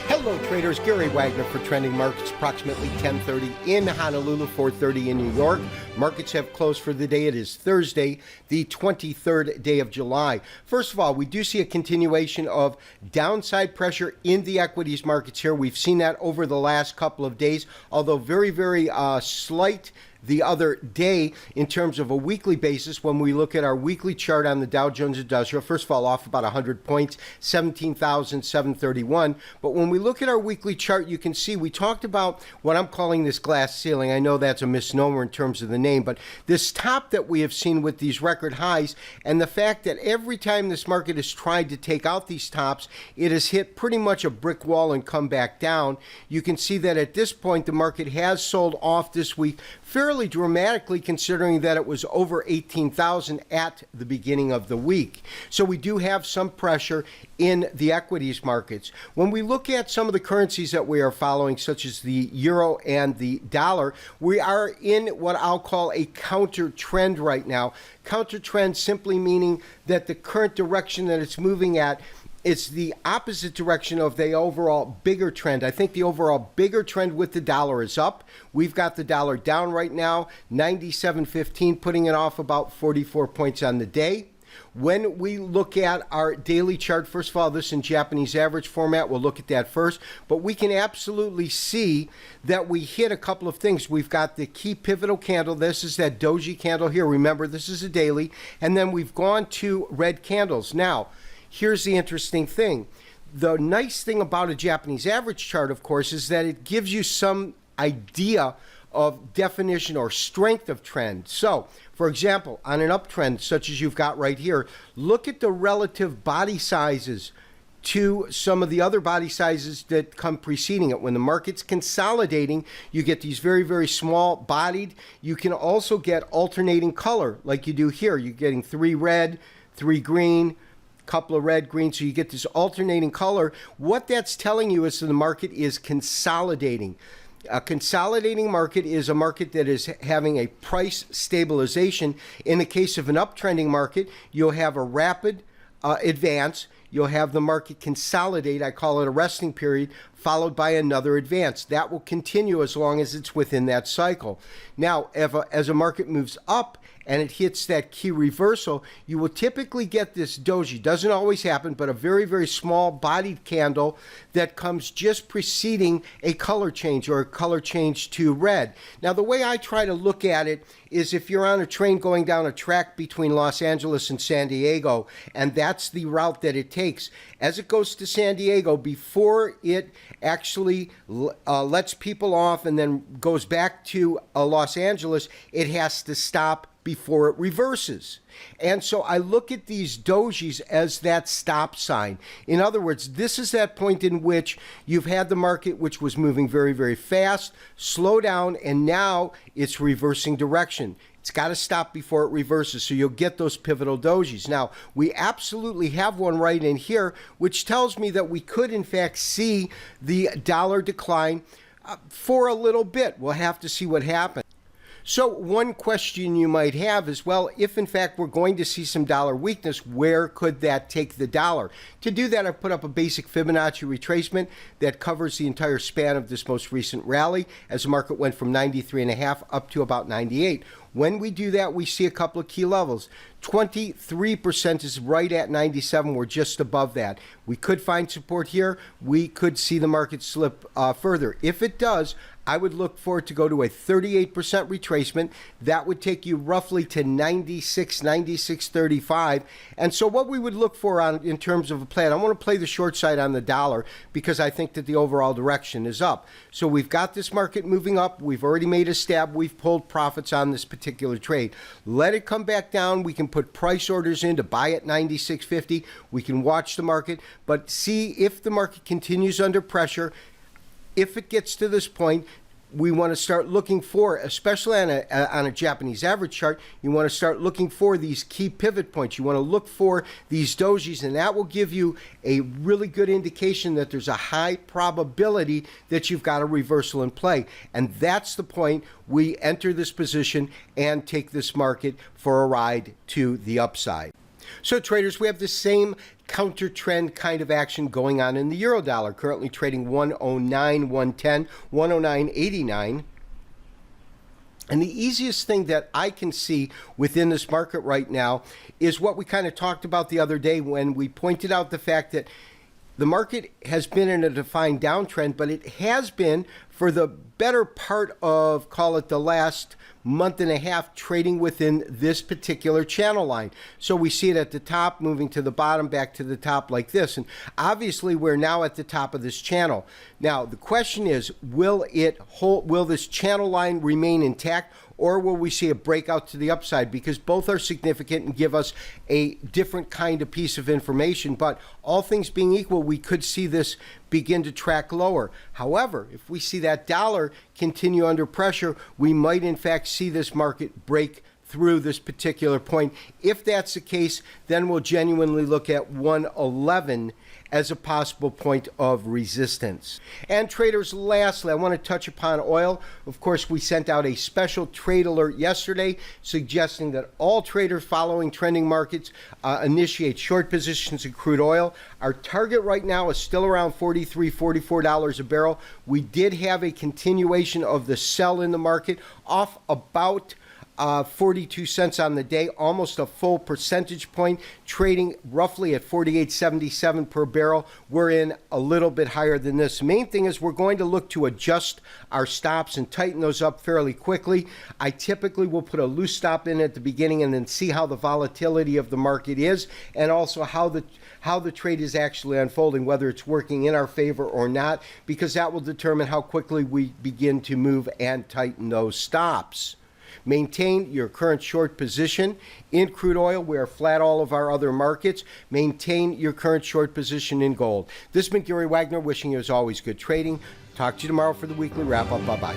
Hello traders, Gary Wagner for Trending Markets, approximately 10:30 in Honolulu, 4:30 in New York. Markets have closed for the day. It is Thursday, the 23rd day of July. First of all, we do see a continuation of downside pressure in the equities markets here. We've seen that over the last couple of days, although very slight the other day in terms of a weekly basis. When we look at our weekly chart on the Dow Jones Industrial, first of all, off about 100 points, 17,731. But when we look at our weekly chart, you can see we talked about what I'm calling this glass ceiling. I know that's a misnomer in terms of the name, but this top that we have seen with these record highs, and the fact that every time this market has tried to take out these tops, it has hit pretty much a brick wall and come back down. You can see that at this point, the market has sold off this week fairly dramatically, considering that it was over 18,000 at the beginning of the week. So we do have some pressure in the equities markets. When we look at some of the currencies that we are following, such as the euro and the dollar, we are in what I'll call a counter trend right now. Counter trend simply meaning that the current direction that it's moving at, it's the opposite direction of the overall bigger trend. I think the overall bigger trend with the dollar is up. We've got the dollar down right now, 97.15, putting it off about 44 points on the day. When we look at our daily chart, first of all, this in Japanese average format, we'll look at that first, but we can absolutely see that we hit a couple of things. We've got the key pivotal candle. This is that doji candle here. Remember, this is a daily, and then we've gone to red candles. Now, here's the interesting thing. The nice thing about a Japanese average chart, of course, is that it gives you some idea of definition or strength of trend. So, for example, on an uptrend such as you've got right here, look at the relative body sizes to some of the other body sizes that come preceding it. When the market's consolidating, you get these very small bodied. You can also get alternating color like you do here. You're getting 3 red, 3 green, couple of red, green, so you get this alternating color. What that's telling you is that the market is consolidating. A consolidating market is a market that is having a price stabilization. In the case of an uptrending market, you'll have a rapid advance. You'll have the market consolidate. I call it a resting period, followed by another advance. That will continue as long as it's within that cycle. Now, as a market moves up and it hits that key reversal, you will typically get this doji. Doesn't always happen, but a very small bodied candle that comes just preceding a color change or a color change to red. Now, the way I try to look at it is if you're on a train going down a track between Los Angeles and San Diego, and that's the route that it takes. As it goes to San Diego, before it actually lets people off and then goes back to Los Angeles, it has to stop before it reverses. And so I look at these dojis as that stop sign. In other words, this is that point in which you've had the market, which was moving very fast, slow down, and now it's reversing direction. It's got to stop before it reverses, so you'll get those pivotal dojis. Now, we absolutely have one right in here, which tells me that we could, in fact, see the dollar decline for a little bit. We'll have to see what happens. So one question you might have is, well, if in fact we're going to see some dollar weakness, where could that take the dollar? To do that, I've put up a basic Fibonacci retracement that covers the entire span of this most recent rally as the market went from 93.5 up to about 98. When we do that, we see a couple of key levels. 23% is right at 97. We're just above that. We could find support here. We could see the market slip further. If it does, I would look for it to go to a 38% retracement. That would take you roughly to 96, 96.35. And so what we would look for in terms of a plan, I want to play the short side on the dollar because I think that the overall direction is up. So we've got this market moving up. We've already made a stab. We've pulled profits on this particular trade. Let it come back down. We can put price orders in to buy at 96.50. We can watch the market, but see if the market continues under pressure. If it gets to this point, we want to start looking for, especially on a Japanese average chart, you want to start looking for these key pivot points. You want to look for these dojis, and that will give you a really good indication that there's a high probability that you've got a reversal in play. And that's the point we enter this position and take this market for a ride to the upside. So traders, we have the same counter trend kind of action going on in the euro dollar, currently trading 109.110, 109.89. And the easiest thing that I can see within this market right now is what we kind of talked about the other day when we pointed out the fact that the market has been in a defined downtrend, but it has been for the better part of, call it the last month and a half, trading within this particular channel line. So we see it at the top, moving to the bottom, back to the top like this. And obviously we're now at the top of this channel. Now the question is, will this channel line remain intact, or will we see a breakout to the upside? Because both are significant and give us a different kind of piece of information. But all things being equal, we could see this begin to track lower. However, if we see that dollar continue under pressure, we might in fact see this market break through this particular point. If that's the case, then we'll genuinely look at 111 as a possible point of resistance. And traders, lastly, I want to touch upon oil. Of course, we sent out a special trade alert yesterday suggesting that all traders following trending markets initiate short positions in crude oil. Our target right now is still around $43, $44 a barrel. We did have a continuation of the sell in the market off about 42 cents on the day, almost a full percentage point, trading roughly at 48.77 per barrel. We're in a little bit higher than this. The main thing is we're going to look to adjust our stops and tighten those up fairly quickly. I typically will put a loose stop in at the beginning and then see how the volatility of the market is, and also how the trade is actually unfolding, whether it's working in our favor or not, because that will determine how quickly we begin to move and tighten those stops. Maintain your current short position in crude oil. We are flat all of our other markets. Maintain your current short position in gold. This has been Gary Wagner, wishing you as always good trading. Talk to you tomorrow for the weekly wrap-up. Bye-bye.